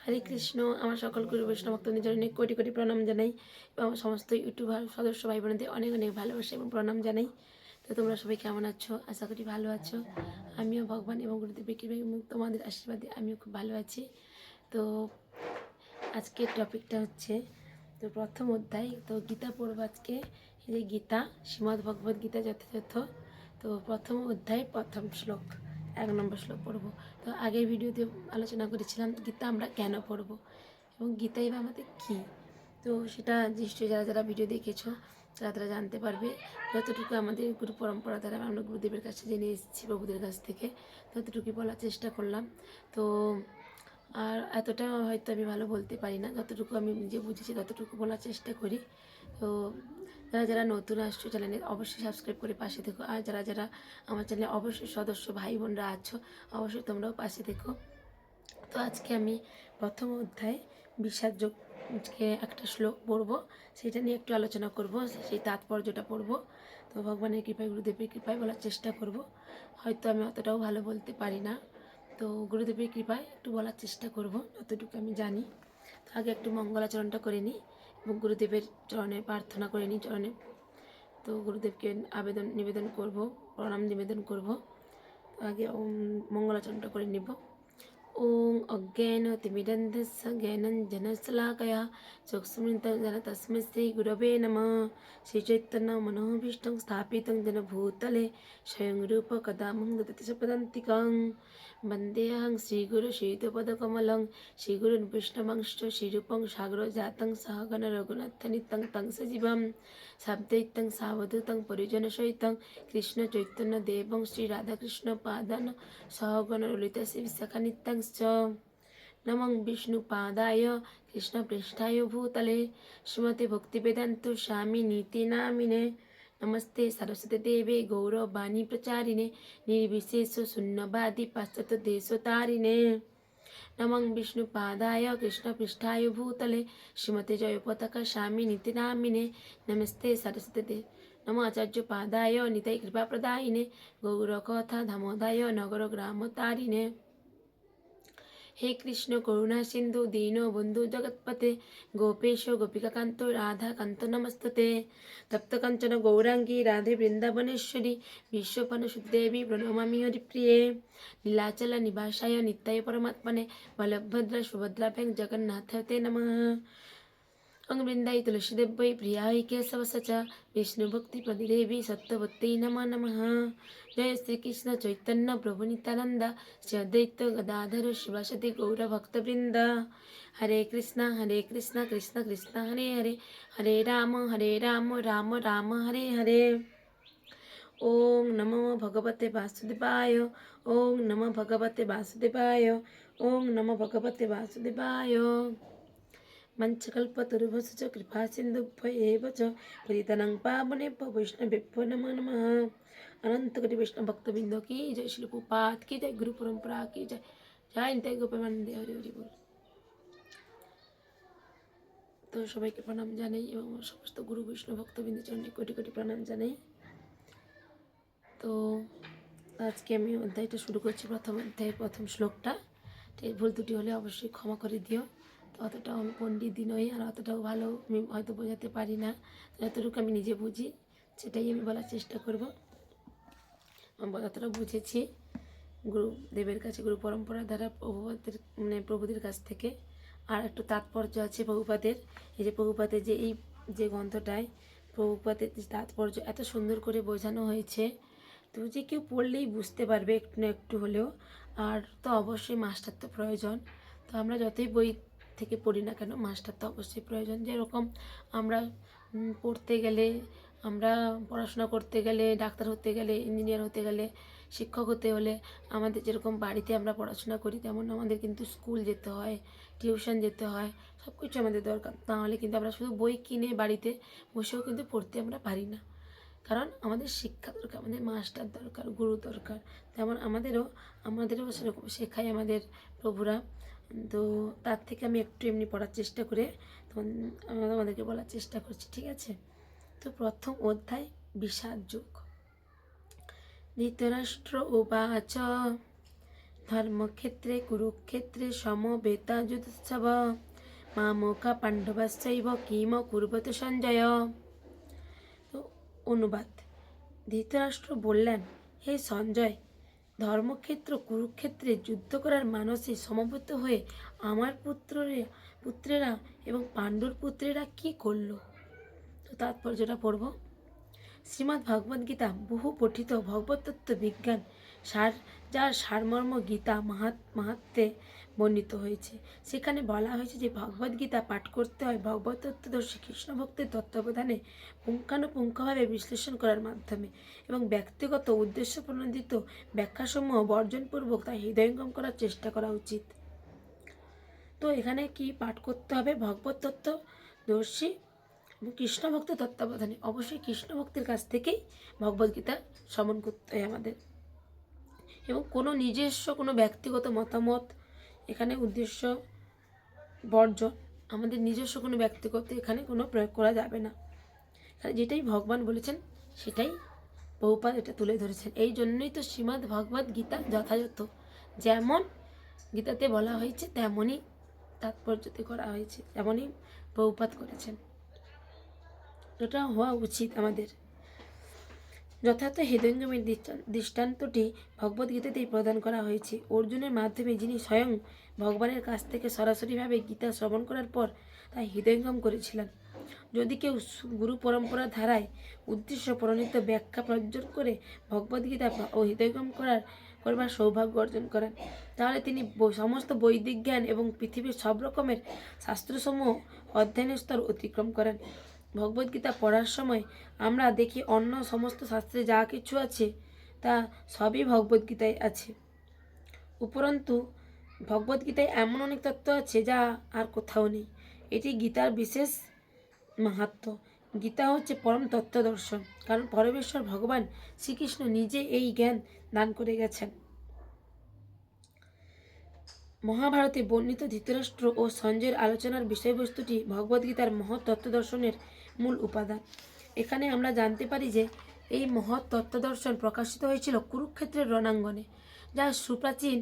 হরে কৃষ্ণ। আমার সকল গুরু বৈষ্ণব ভক্তদের অনেক কোটি কোটি প্রণাম জানাই এবং আমার সমস্ত ইউটিউব সদস্য ভাই বোনদের অনেক অনেক ভালোবাসা এবং প্রণাম জানাই। তো তোমরা সবাই কেমন আছো? আশা করি ভালো আছো। আমিও ভগবান এবং গুরুদেবের কৃপায় এবং তোমাদের আশীর্বাদে আমিও খুব ভালো আছি। তো আজকের টপিকটা হচ্ছে তো প্রথম অধ্যায়, তো গীতা পড়ব আজকে। এই যে গীতা, শ্রীমদ্ ভগবদ গীতা যথাযথ। তো প্রথম অধ্যায় প্রথম শ্লোক, 1 নম্বর শ্লোক পড়ব। তো আগের ভিডিওতে আলোচনা করেছিলাম গীতা আমরা কেন পড়ব এবং গীতাই বা আমাদের কী। তো সেটা নিশ্চয়ই যারা যারা ভিডিও দেখেছো তারা তারা জানতে পারবে। যতটুকু আমাদের গুরু পরম্পরা দ্বারা আমরা গুরুদেবের কাছে জেনে এসেছি, প্রভুদের কাছ থেকে, ততটুকুই বলার চেষ্টা করলাম। তো আর এতটা হয়তো আমি ভালো বলতে পারি না, যতটুকু আমি নিজে বুঝেছি ততটুকু বলার চেষ্টা করি। তো যারা যারা নতুন আসছো চ্যানেলে অবশ্যই সাবস্ক্রাইব করে পাশে থেকো, আর যারা যারা আমার চ্যানেলে অবশ্যই সদস্য ভাই বোনরা আছো অবশ্যই তোমরাও পাশে থেকো। তো আজকে আমি প্রথম অধ্যায় বিষাদ যোগকে একটা শ্লোক পড়বো, সেটা নিয়ে একটু আলোচনা করব, সেই তাৎপর্যটা পড়বো। তো ভগবানের কৃপায় গুরুদেবের কৃপায় বলার চেষ্টা করব। হয়তো আমি অতটাও ভালো বলতে পারি না, তো গুরুদেবের কৃপায় একটু বলার চেষ্টা করব যতটুকু আমি জানি। তো আগে একটু মঙ্গলাচরণটা করে নিই এবং গুরুদেবের চরণে প্রার্থনা করে নিই চরণে। তো গুরুদেবকে নিবেদন করব, প্রণাম নিবেদন করব। আগে মঙ্গলাচরণটা করে নিব। ओम अज्ञानतिमिरन्धस्य ज्ञानञ्जनशलाकया चक्षुरुन्मिलितं तस्मै श्रीगुरवे नमः। श्रीचैतन्यमनोभीष्टं स्थापितं येन भूतले स्वयं रूप कदा मं ददति च पदान्तिकं। वन्देऽहं श्रीगुरुश्रीयुतपदकमलं श्रीगुरुन् वैष्णवंश्च श्रीरूपं सागरजातं सहगण रघुनाथनितं तं सजीवं साद्वैतं सावधूतं परिजनसहितं कृष्णचैतन्यदेवं श्रीराधाकृष्णपादान् सहगण ललिता श्रीविशाखानित्यां नमं विष्णुपादाय कृष्णप्रेष्ठाय भूतले श्रीमते भक्तिवेदान्त स्वामिनीति नामिने। नमस्ते सरस्वती देवे गौरवाणी प्रचारिणे निर्विशेष शून्यवादी पाश्चात्यदेशतारिणे। नमं विष्णुपादाय कृष्णपृष्ठाय भूतले श्रीमते जयपताका स्वामिनीति नामिने। नमस्ते सरस्वती देवे नमो आचार्यपादाय निताय कृपाप्रदायिने गौरकथा धामोदाय नगर ग्राम तारिणे। हे कृष्ण करुणा सिंधु दीनो बंधु जगत्पते गोपेश गोपिकाकांत राधाकांत नमस्तते। तप्त कंचन गौरांगी राधे वृंदावनेश्वरी विश्वपनसुदेवी प्रणमामि हरिप्रिये। नीलाचल निवासाय नित्याय परमात्मने बलभद्र सुभद्राभ्यां जगन्नाथ ते नमः। अंगवृंदाई तुलसीदेव्यै प्रियाय केशवसच विष्णुभक्तिप्रदेवी सत्यवत्यै नमः नमः। जय श्री कृष्ण चैतन्य प्रभु नित्यानंद श्री अद्वैत गदाधर शिवासदि गौरभक्तवृंद। हरे कृष्ण कृष्ण कृष्ण हरे हरे हरे राम राम राम हरे हरे। ओम नमो भगवते वासुदेवाय ओम नमो भगवते वासुदेवाय ओम नमो भगवते वासुदेवाय। मंचकल्पतरुभ्यश्च च कृपा सिन्धुभ्य एव च पतितानां पावनेभ्यो वैष्णवेभ्यो नमो नमः। अनंत कोटि वैष्णव भक्तबिंद की जय, श्री प्रभुपाद की जय, गुरु परंपरा की जय। जय नित्य गोपानंद हरि हरि बोल। তো সবাইকে প্রণাম জানাই এবং সমস্ত গুরু বৈষ্ণব ভক্তবৃন্দের জন্য কোটি কোটি প্রণাম জানাই। তো আজকে আমি অধ্যায়টা শুরু করছি, প্রথম অধ্যায়ের প্রথম শ্লোকটা। ভুল ত্রুটি হলে অবশ্যই ক্ষমা করে দিও। তো অতটাও আমি পণ্ডিত নই আর অতটাও ভালো আমি হয়তো বোঝাতে পারি না, যতটুকু আমি নিজে বুঝি সেটাই আমি বলার চেষ্টা করব। যতটা বুঝেছি গুরুদেবের কাছে, গুরু পরম্পরা দ্বারা প্রভুদের কাছ থেকে। আর একটু তাৎপর্য আছে প্রভুপাদের, এই যে প্রভুপাদের যে এই যে গ্রন্থটায় প্রভুপাদের তাৎপর্য এত সুন্দর করে বোঝানো হয়েছে, তো যে কেউ পড়লেই বুঝতে পারবে একটু না একটু হলেও। আর তো অবশ্যই মাস্টার তো প্রয়োজন। তো আমরা যতই বই থেকে পড়ি না কেন, মাস্টার তো অবশ্যই প্রয়োজন। যেরকম আমরা পড়তে গেলে, আমরা পড়াশোনা করতে গেলে, ডাক্তার হতে গেলে, ইঞ্জিনিয়ার হতে গেলে, শিক্ষক হতে হলে আমাদের যেরকম বাড়িতে আমরা পড়াশোনা করি, তেমন আমাদের কিন্তু স্কুল যেতে হয়, টিউশন যেতে হয়, সব কিছু আমাদের দরকার। তাহলে কিন্তু আমরা শুধু বই কিনে বাড়িতে বসেও কিন্তু পড়তে আমরা পারি না, কারণ আমাদের শিক্ষা দরকার, আমাদের মাস্টার দরকার, গুরু দরকার। তেমন আমাদেরও সেরকম শেখায় আমাদের প্রভুরা। তো তার থেকে আমি একটু এমনি পড়ার চেষ্টা করে আমাদেরকে বলার চেষ্টা করছি, ঠিক আছে? তো প্রথম অধ্যায় বিষাদ যোগ। ধৃতরাষ্ট্র উবাচ ধর্মক্ষেত্রে কুরুক্ষেত্রে সমবেতা যুধোৎসব মামকা পাণ্ডবাশ্চৈব কিম কুর্বত সঞ্জয়। তো অনুবাদ: ধৃতরাষ্ট্র বললেন, হে সঞ্জয়, ধর্মক্ষেত্র কুরুক্ষেত্রে যুদ্ধ করার মানসে সমবেত হয়ে আমার পুত্রেরা এবং পাণ্ডুর পুত্রেরা কি করল। তো তাৎপর্যটা পড়ব। শ্রীমদ্ ভগবদ্ গীতা বহু পঠিত ভগবতত্ত্ব বিজ্ঞান সার, যার সারমর্ম গীতা মাহাত্ম্যে বর্ণিত হয়েছে। সেখানে বলা হয়েছে যে ভগবদ্ গীতা পাঠ করতে হয় ভগবতত্ত্বদর্শী কৃষ্ণ ভক্তের তত্ত্বাবধানে পুঙ্খানুপুঙ্খভাবে বিশ্লেষণ করার মাধ্যমে এবং ব্যক্তিগত উদ্দেশ্য প্রণোদিত ব্যাখ্যাসমূহ বর্জনপূর্বক তা হৃদয়ঙ্গম করার চেষ্টা করা উচিত। তো এখানে কি পাঠ করতে হবে? ভগবতত্ত্বদর্শী এবং কৃষ্ণ ভক্ত তত্ত্বাবধানে, অবশ্যই কৃষ্ণ ভক্তের কাছ থেকেই ভগবদ্গীতা শ্রবণ করতে হয় আমাদের, এবং কোনো নিজস্ব কোনো ব্যক্তিগত মতামত এখানে উদ্দেশ্য বর্জন, আমাদের নিজস্ব কোনো ব্যক্তিগত এখানে কোনো প্রয়োগ করা যাবে না। যেটাই ভগবান বলেছেন সেটাই বহুপাদ এটা তুলে ধরেছেন। এই জন্যই তো শ্রীমদ্ ভগবদ্ গীতা যথাযথ যেমন গীতাতে বলা হয়েছে তেমনই তাৎপর্যতে করা হয়েছে, যেমনই বহুপাদ করেছেন। এটা হওয়া উচিত আমাদের। যথার্থ হৃদয়ঙ্গমের দৃষ্টান্তটি ভগবদ্গীতাতেই প্রদান করা হয়েছে। অর্জুনের মাধ্যমে যিনি স্বয়ং ভগবানের কাছ থেকে সরাসরিভাবে গীতা শ্রবণ করার পর তা হৃদয়ঙ্গম করেছিলেন। যদি কেউ গুরু পরম্পরার ধারায় উদ্দেশ্য প্রণীত ব্যাখ্যা প্রয়োজন করে ভগবদ্গীতা ও হৃদয়ঙ্গম করবার সৌভাগ্য অর্জন করেন, তাহলে তিনি সমস্ত বৈদিক জ্ঞান এবং পৃথিবীর সব রকমের শাস্ত্রসমূহ অধ্যয়নের স্তর অতিক্রম করেন। ভগবদ্গীতা পড়ার সময় আমরা দেখি অন্য সমস্ত শাস্ত্রে যা কিছু আছে তা সবই ভগবদ্গীতায় আছে। উপরন্তু ভগবদ্গীতায় এমন অনেক তত্ত্ব আছে যা আর কোথাও নেই। এটি গীতার বিশেষ মাহাত্ম্য। গীতা হচ্ছে পরম তত্ত্ব দর্শন, কারণ পরমেশ্বর ভগবান শ্রীকৃষ্ণ নিজে এই জ্ঞান দান করে গেছেন। মহাভারতে বর্ণিত ধৃতরাষ্ট্র ও সঞ্জয়ের আলোচনার বিষয়বস্তুটি ভগবদ্গীতার মহৎ তত্ত্বদর্শনের মূল উপাদান। এখানে আমরা জানতে পারি যে এই মহৎ তত্ত্বদর্শন প্রকাশিত হয়েছিল কুরুক্ষেত্রের রণাঙ্গনে, যা সুপ্রাচীন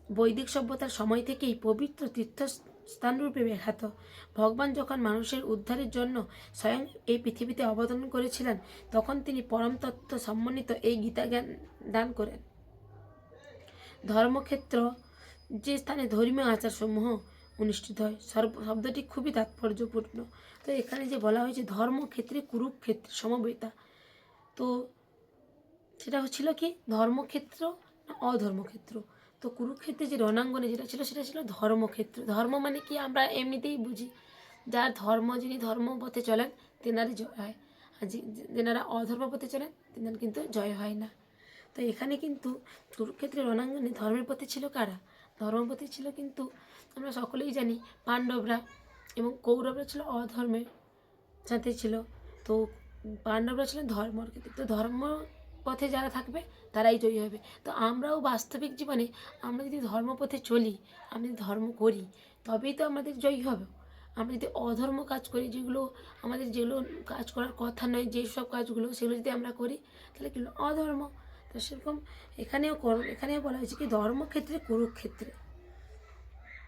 বৈদিক সভ্যতার সময় থেকেই পবিত্র তীর্থস্থানরূপে বিখ্যাত। ভগবান যখন মানুষের উদ্ধারের জন্য স্বয়ং এই পৃথিবীতে অবতরণ করেছিলেন, তখন তিনি পরম তত্ত্ব সমন্বিত এই গীতা জ্ঞান দান করেন। ধর্মক্ষেত্র যে স্থানে ধর্মীয় আচারসমূহ অনুষ্ঠিত হয়, শব্দটি খুবই তাৎপর্যপূর্ণ। তো এখানে যে বলা হয়েছে ধর্মক্ষেত্রে কুরুক্ষেত্রে সমবেতা, তো সেটা হচ্ছিল কি ধর্মক্ষেত্র না অধর্মক্ষেত্র? তো কুরুক্ষেত্রে যে রণাঙ্গনে যেটা ছিল সেটা ছিল ধর্মক্ষেত্র। ধর্ম মানে কি আমরা এমনিতেই বুঝি, যার ধর্ম, যিনি ধর্মপথে চলেন তেনারই জয় হয়, আর যেনারা অধর্মপথে চলেন তেনার কিন্তু জয় হয় না। তো এখানে কিন্তু কুরুক্ষেত্রের রণাঙ্গনে ধর্মের পথে ছিল কারা? ধর্মপথে ছিল কিন্তু আমরা সকলেই জানি পাণ্ডবরা, এবং কৌরবরা ছিল অধর্মের সাথে ছিল। তো পাণ্ডবরা ছিলেন ধর্মর ক্ষেত্রে। তো ধর্ম পথে যারা থাকবে তারাই জয়ী হবে। তো আমরাও বাস্তবিক জীবনে আমরা যদি ধর্মপথে চলি, আমরা যদি ধর্ম করি, তবেই তো আমাদের জয়ী হবে। আমরা যদি অধর্ম কাজ করি, যেগুলো কাজ করার কথা নয়, যেসব কাজগুলো সেগুলো যদি আমরা করি, তাহলে কি অধর্ম। তো সেরকম এখানেও বলা হয়েছে কি ধর্মক্ষেত্রে কুরুক্ষেত্রে।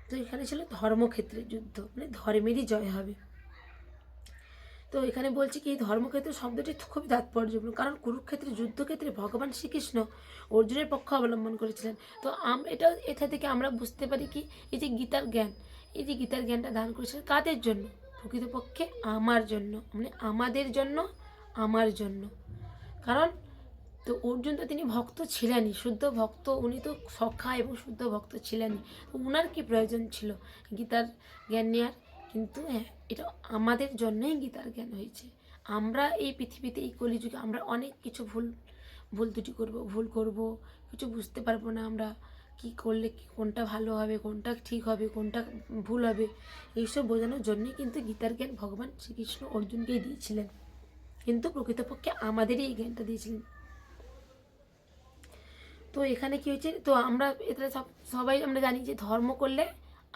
তো এখানে ছিল ধর্মক্ষেত্রে যুদ্ধ, মানে ধর্মেরই জয় হবে। তো এখানে বলছি কি ধর্মক্ষেত্র শব্দটি খুবই তাৎপর্যপূর্ণ, কারণ কুরুক্ষেত্রে যুদ্ধক্ষেত্রে ভগবান শ্রীকৃষ্ণ অর্জুনের পক্ষ অবলম্বন করেছিলেন। তো এটা থেকে আমরা বুঝতে পারি কি এই যে গীতার জ্ঞান, এই যে গীতার জ্ঞানটা দান করেছিলেন কাদের জন্য? প্রকৃতপক্ষে আমার জন্য, মানে আমাদের জন্য, আমার জন্য। কারণ তো অর্জুন তো তিনি ভক্ত ছিলেনই, শুদ্ধ ভক্ত, উনি তো সখা এবং শুদ্ধ ভক্ত ছিলেনই। তো উনার কি প্রয়োজন ছিল গীতার জ্ঞান নেওয়ার? কিন্তু হ্যাঁ, এটা আমাদের জন্যই গীতার জ্ঞান হয়েছে। আমরা এই পৃথিবীতে এই কলিযুগে আমরা অনেক কিছু ভুল ত্রুটি ভুল করব, কিছু বুঝতে পারবো না আমরা কি করলে কোনটা ভালো হবে, কোনটা ঠিক হবে, কোনটা ভুল হবে, এইসব বোঝানোর জন্যই কিন্তু গীতার জ্ঞান ভগবান শ্রীকৃষ্ণ অর্জুনকেই দিয়েছিলেন, কিন্তু প্রকৃতপক্ষে আমাদেরই এই জ্ঞানটা দিয়েছিলেন। তো এখানে কি হয়েছে, তো আমরা এটা সবাই আমরা জানি যে ধর্ম করলে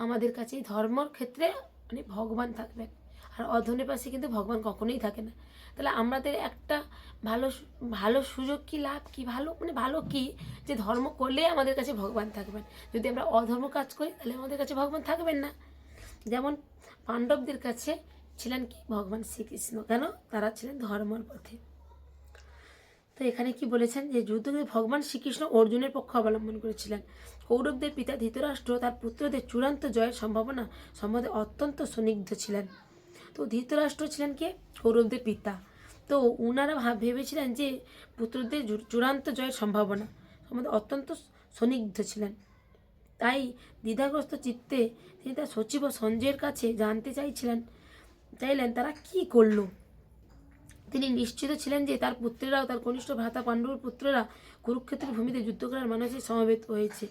আমাদের কাছে ধর্মর ক্ষেত্রে মানে ভগবান থাকবেন, আর অধমের পাশে কিন্তু ভগবান কখনোই থাকে না। তাহলে আমাদের একটা ভালো ভালো সুযোগ কি, লাভ কি, ভালো মানে ভালো কি, যে ধর্ম করলেই আমাদের কাছে ভগবান থাকবেন। যদি আমরা অধর্ম কাজ করি তাহলে আমাদের কাছে ভগবান থাকবেন না। যেমন পাণ্ডবদের কাছে ছিলেন কি ভগবান শ্রীকৃষ্ণ, কেন? তারা ছিলেন ধর্মের পথে। তো এখানে কি বলেছেন যে যুদ্ধে ভগবান শ্রীকৃষ্ণ অর্জুনের পক্ষ অবলম্বন করেছিলেন। কৌরবদের পিতা ধৃতরাষ্ট্র তার পুত্রদের চূড়ান্ত জয়ের সম্ভাবনা সম্বন্ধে অত্যন্ত সন্দিগ্ধ ছিলেন। তো ধৃতরাষ্ট্র ছিলেন কে? কৌরবদের পিতা। তো ওনারা ভেবেছিলেন যে পুত্রদের চূড়ান্ত জয়ের সম্ভাবনা সম্বন্ধে অত্যন্ত সন্দিগ্ধ ছিলেন। তাই দ্বিধাগ্রস্ত চিত্তে তিনি তার সচিব ও সঞ্জয়ের কাছে জানতে চাইলেন তারা কি করলো। তিনি নিশ্চিত ছিলেন যে তার পুত্রেরাও, তার কনিষ্ঠ ভ্রাতা পাণ্ডুর পুত্ররা কুরুক্ষেত্রের ভূমিতে যুদ্ধ করার মানুষের সমবেত হয়েছে।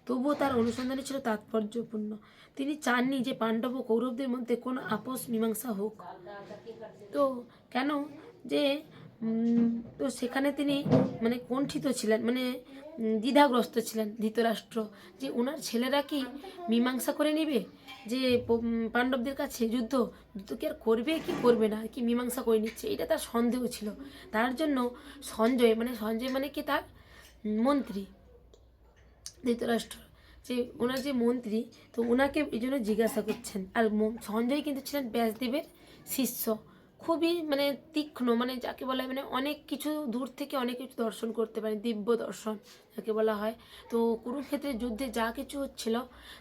তবুও তার অনুসন্ধানে ছিল তাৎপর্যপূর্ণ। তিনি চাননি যে পাণ্ডব ও কৌরবদের মধ্যে কোনো আপোষ মীমাংসা হোক। তো কেন? যে তো সেখানে তিনি মানে কুণ্ঠিত ছিলেন, মানে দ্বিধাগ্রস্ত ছিলেন ধৃতরাষ্ট্র, যে ওনার ছেলেরা কি মীমাংসা করে নেবে যে পাণ্ডবদের কাছে যুদ্ধ কি আর করবে কি করবে না, কি মীমাংসা করে নিচ্ছে, এটা তার সন্দেহ ছিল। তার জন্য সঞ্জয় মানে কি, তার মন্ত্রী ধৃতরাষ্ট্র, যে ওনার যে মন্ত্রী, তো ওনাকে এই জন্য জিজ্ঞাসা করছেন। আর সঞ্জয় কিন্তু ছিলেন ব্যাসদেবের শিষ্য, খুবই মানে তীক্ষ্ণ, মানে যাকে বলা হয় মানে অনেক কিছু দূর থেকে অনেক কিছু দর্শন করতে পারেন, দিব্য দর্শন যাকে বলা হয়। তো কুরুক্ষেত্রের যুদ্ধে যা কিছু হচ্ছিল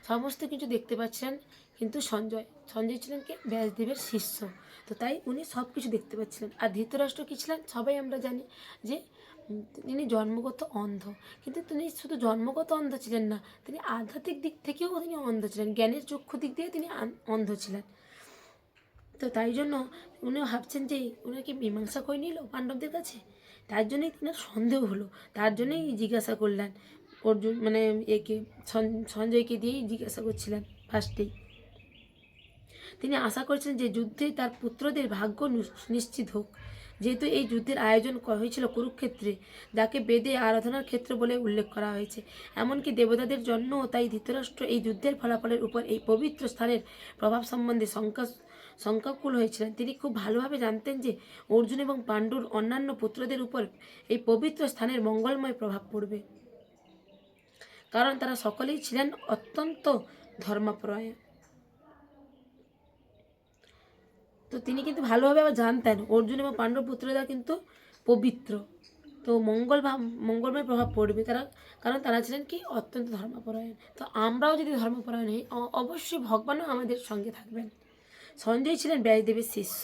সমস্ত কিছু দেখতে পাচ্ছিলেন কিন্তু সঞ্জয় ছিলেন কি ব্যাসদেবের শিষ্য। তো তাই উনি সব কিছু দেখতে পাচ্ছিলেন। আর ধৃতরাষ্ট্র কী ছিলেন সবাই আমরা জানি যে তিনি জন্মগত অন্ধ। কিন্তু তিনি শুধু জন্মগত অন্ধ ছিলেন না, তিনি আধ্যাত্মিক দিক থেকেও তিনি অন্ধ ছিলেন, জ্ঞানের চক্ষু দিক দিয়ে তিনি অন্ধ ছিলেন। তো তাই জন্য উনি ভাবছেন যে ওনাকে মীমাংসা করে নিল পাণ্ডবদের কাছে, তার জন্যই তিনার সন্দেহ হলো। তার জন্যই জিজ্ঞাসা করলেন অর্জুন, মানে একে সঞ্জয়কে দিয়েই জিজ্ঞাসা করছিলেন ফার্স্টেই। তিনি আশা করছেন যে যুদ্ধে তার পুত্রদের ভাগ্য নিশ্চিত হোক। যেহেতু এই যুদ্ধের আয়োজন হয়েছিল কুরুক্ষেত্রে, যাকে বেদে আরাধনার ক্ষেত্র বলে উল্লেখ করা হয়েছে, এমনকি দেবতাদের জন্যও, তাই ধৃতরাষ্ট্র এই যুদ্ধের ফলাফলের উপর এই পবিত্র স্থানের প্রভাব সম্বন্ধে শঙ্কাকুল হয়েছিলেন। তিনি খুব ভালোভাবে জানতেন যে অর্জুন এবং পাণ্ডুর অন্যান্য পুত্রদের উপর এই পবিত্র স্থানের মঙ্গলময় প্রভাব পড়বে, কারণ তারা সকলেই ছিলেন অত্যন্ত ধর্মপরায়ণ। তো তিনি কিন্তু ভালোভাবে আবার জানতেন অর্জুন এবং পাণ্ডব পুত্ররা কিন্তু পবিত্র, তো মঙ্গলময় প্রভাব পড়বে তারা, কারণ তারা ছিলেন কি অত্যন্ত ধর্মপরায়ণ। তো আমরাও যদি ধর্মপরায়ণ হই অবশ্যই ভগবানও আমাদের সঙ্গে থাকবেন। সঞ্জয় ছিলেন ব্যাসদেবের শিষ্য,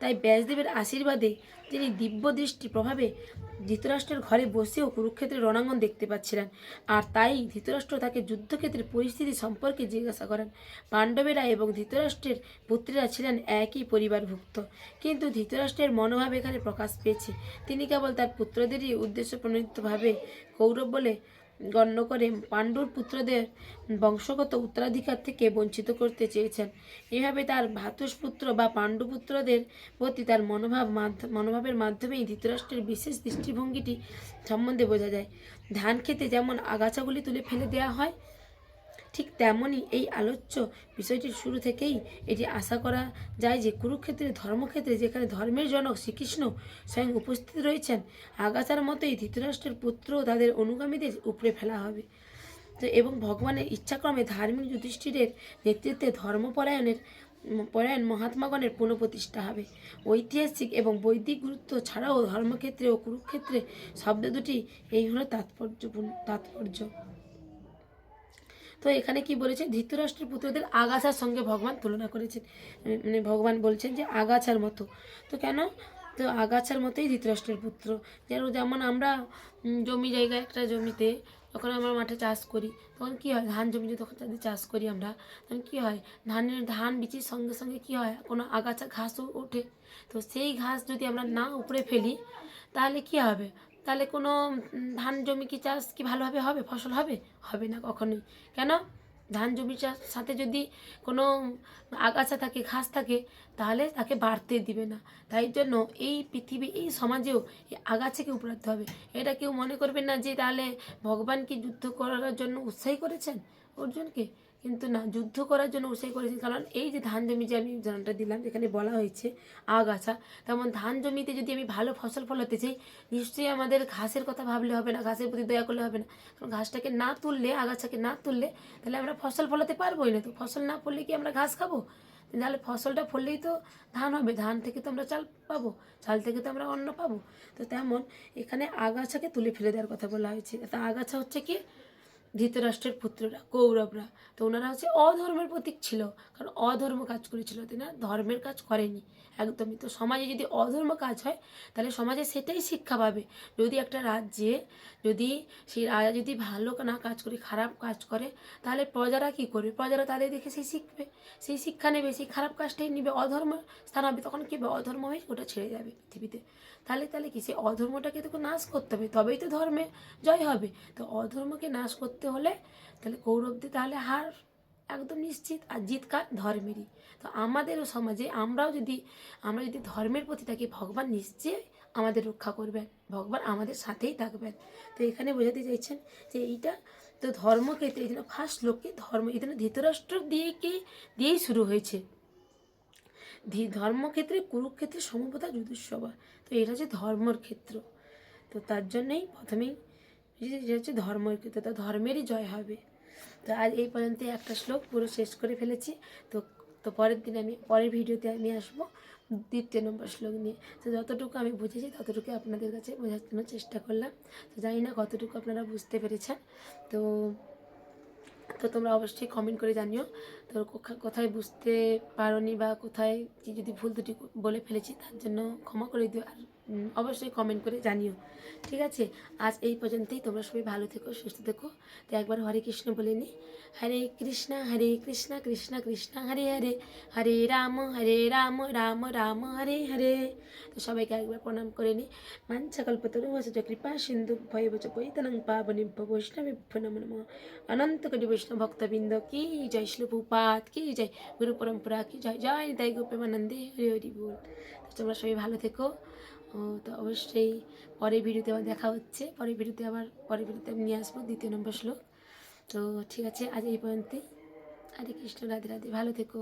তাই ব্যাসদেবের আশীর্বাদে তিনি দিব্য দৃষ্টি প্রভাবে ধৃতরাষ্ট্রের ঘরে বসেও কুরুক্ষেত্রের রণাঙ্গন দেখতে পাচ্ছিলেন। আর তাই ধৃতরাষ্ট্র তাকে যুদ্ধক্ষেত্রের পরিস্থিতি সম্পর্কে জিজ্ঞাসা করেন। পাণ্ডবেরা এবং ধৃতরাষ্ট্রের পুত্রেরা ছিলেন একই পরিবারভুক্ত, কিন্তু ধৃতরাষ্ট্রের মনোভাব এখানে প্রকাশ পেয়েছে। তিনি কেবল তার পুত্রদেরই উদ্দেশ্য প্রণোদিতভাবে কৌরব বলে গণ্য করে পাণ্ডুর পুত্রদের বংশগত উত্তরাধিকার থেকে বঞ্চিত করতে চেয়েছেন। এভাবে তার ভ্রাতুষ্পুত্র বা পাণ্ডুপুত্রদের প্রতি তার মনোভাবের মাধ্যমেই ধৃতরাষ্ট্রের বিশেষ দৃষ্টিভঙ্গিটি সম্বন্ধে বোঝা যায়। ধান খেতে যেমন আগাছাগুলি তুলে ফেলে দেওয়া হয়, ঠিক তেমনই এই আলোচ্য বিষয়টির শুরু থেকেই এটি আশা করা যায় যে কুরুক্ষেত্রের ধর্মক্ষেত্রে, যেখানে ধর্মের জনক শ্রীকৃষ্ণ স্বয়ং উপস্থিত রয়েছেন, আগাছার মতোই ধৃতরাষ্ট্রের পুত্র তাদের অনুগামীদের উপড়ে ফেলা হবে। তো এবং ভগবানের ইচ্ছাক্রমে ধার্মিক যুধিষ্ঠিরের নেতৃত্বে পরায়ণ মহাত্মাগণের পুনঃপ্রতিষ্ঠা হবে। ঐতিহাসিক এবং বৈদিক গুরুত্ব ছাড়াও ধর্মক্ষেত্রে ও কুরুক্ষেত্রে শব্দ দুটি এই হলো তাৎপর্য। তো এখানে কি বলেছে, ধৃতরাষ্ট্রের পুত্রদের আগাছার সঙ্গে ভগবান তুলনা করেছেন, মানে ভগবান বলছেন যে আগাছার মতো। তো কেন? তো আগাছার মতোই ধৃতরাষ্ট্রের পুত্র। যেমন আমরা জমি জায়গায় একটা জমিতে যখন আমরা মাঠে চাষ করি, তখন কী হয়, ধান জমিতে যখন যদি চাষ করি আমরা, তখন কী হয়, ধান বীজের সঙ্গে সঙ্গে কী হয়, কোনো আগাছা ঘাসও ওঠে। তো সেই ঘাস যদি আমরা না উপড়ে ফেলি তাহলে কী হবে, তাহলে কোনো ধান জমি কি চাষ কি ভালোভাবে হবে, ফসল হবে? হবে না কখনোই। কেন? ধান জমির সাথে যদি কোনো আগাছা থাকে, ঘাস থাকে, তাহলে তাকে বাড়তে দিবে না। তাই জন্য এই পৃথিবী, এই সমাজেও এই আগাছাকে উপড়াতে হবে। এটা কেউ মনে করবেন না যে তাহলে ভগবান কি যুদ্ধ করার জন্য উৎসাহী করেছেন অর্জুনকে? কিন্তু না, যুদ্ধ করার জন্য উৎসাহী করেছেন। কারণ এই যে ধান জমি যে আমি উদাহরণটা দিলাম, যেখানে বলা হয়েছে আগাছা, তেমন ধান জমিতে যদি আমি ভালো ফসল ফলাতে চাই, নিশ্চয়ই আমাদের ঘাসের কথা ভাবলে হবে না, ঘাসের প্রতি দয়া করলে হবে না। কারণ ঘাসটাকে না তুললে, আগাছাকে না তুললে, তাহলে আমরা ফসল ফলাতে পারবোই না। তো ফসল না ফললে কি আমরা ঘাস খাবো? তাহলে ফসলটা ফললেই তো ধান হবে, ধান থেকে তো আমরা চাল পাবো, চাল থেকে তো আমরা অন্ন পাবো। তো তেমন এখানে আগাছাকে তুলে ফেলে দেওয়ার কথা বলা হয়েছে। তা আগাছা হচ্ছে কি? ধৃতরাষ্ট্রের পুত্ররা, কৌরবরা। তো ওনারা হচ্ছে অধর্মের প্রতীক ছিল, কারণ অধর্ম কাজ করেছিল, তাই না? ধর্মের কাজ করেনি একদমই। তো সমাজে যদি অধর্ম কাজ হয়, তাহলে সমাজে সেটাই শিক্ষা পাবে। যদি একটা রাজ্যে যদি সেই রাজা যদি ভালো না কাজ করে, খারাপ কাজ করে, তাহলে প্রজারা কী করবে? প্রজারা তাদের দেখে সেই শিখবে, সেই শিক্ষা নেবে, সেই খারাপ কাজটাই নেবে, অধর্ম স্থান হবে। তখন কী হবে? অধর্ম হয়ে ওটা ছেড়ে যাবে পৃথিবীতে। তাহলে তাহলে কি, সেই অধর্মটাকে তো নাশ করতে হবে, তবেই তো ধর্মে জয় হবে। তো অধর্মকে নাশ করতে হলে তাহলে কৌরবদের তাহলে হার একদম নিশ্চিত, আর জিত কার? ধর্মেরই। তো আমাদেরও সমাজে আমরা যদি ধর্মের প্রতি থাকি, ভগবান নিশ্চয়ই আমাদের রক্ষা করবেন, ভগবান আমাদের সাথেই থাকবেন। তো এখানে বোঝাতে চাইছেন যে এইটা তো ধর্মক্ষেত্রে এই জন্য ফার্স্ট লোককে ধর্ম, এই জন্য ধৃতরাষ্ট্র দিয়েই শুরু হয়েছে। ধর্মক্ষেত্রে কুরুক্ষেত্রে সমবেতা যুধিষ্ঠির। তো এটা হচ্ছে ধর্মের ক্ষেত্র। তো তার জন্যই প্রথমেই যেটা হচ্ছে ধর্মের ক্ষেত্রে, তো ধর্মেরই জয় হবে। তো আজ এই পর্যন্ত একটা শ্লোক পুরো শেষ করে ফেলেছি। তো তো পরের দিন পরের ভিডিওতে আমি আসবো 2 নম্বর শ্লোক নিয়ে। তো যতটুকু আমি বুঝেছি ততটুকু আপনাদের কাছে বোঝানোর চেষ্টা করলাম। তো জানি না কতটুকু আপনারা বুঝতে পেরেছেন। তো তো তোমরা অবশ্যই কমেন্ট করে জানিও তো কোথায় বুঝতে পারোনি বা কোথায় কি যদি ভুল ত্রুটি বলে ফেলেছি, তার জন্য ক্ষমা করে দিও। আর অবশ্যই কমেন্ট করে জানিও, ঠিক আছে? আজ এই পর্যন্তই। তোমরা সবাই ভালো থেকো, সুস্থ থেকো। তো একবার হরে কৃষ্ণ বলে নি। হরে কৃষ্ণ কৃষ্ণ কৃষ্ণ হরে হরে, হরে রাম রাম রাম হরে হরে। তো সবাইকে একবার প্রণাম করে নি। মাঞ্ছাকল্পতরুভ্যশ্চ কৃপা সিন্ধু ভয়বচ পৈতনং পাবনেভ্যো বৈষ্ণবেভ্যো নমো নমঃ। অনন্ত কোটি বৈষ্ণব ভক্তবৃন্দ কি জয়, শিল প্রভুপাদ কি জয়, গুরু পরম্পরা কি জয়, জয় নিতাই গৌর প্রেমানন্দে হরি হরি বল। তো তোমরা সবাই ভালো থেকো। তো অবশ্যই পরের ভিডিওতে আবার দেখা হচ্ছে, পরের ভিডিওতে আমি নিয়ে আসবো 2 নম্বর শ্লোক। তো ঠিক আছে, আজ এই পর্যন্তই। হরে কৃষ্ণ, রাধে রাধে, ভালো থেকো।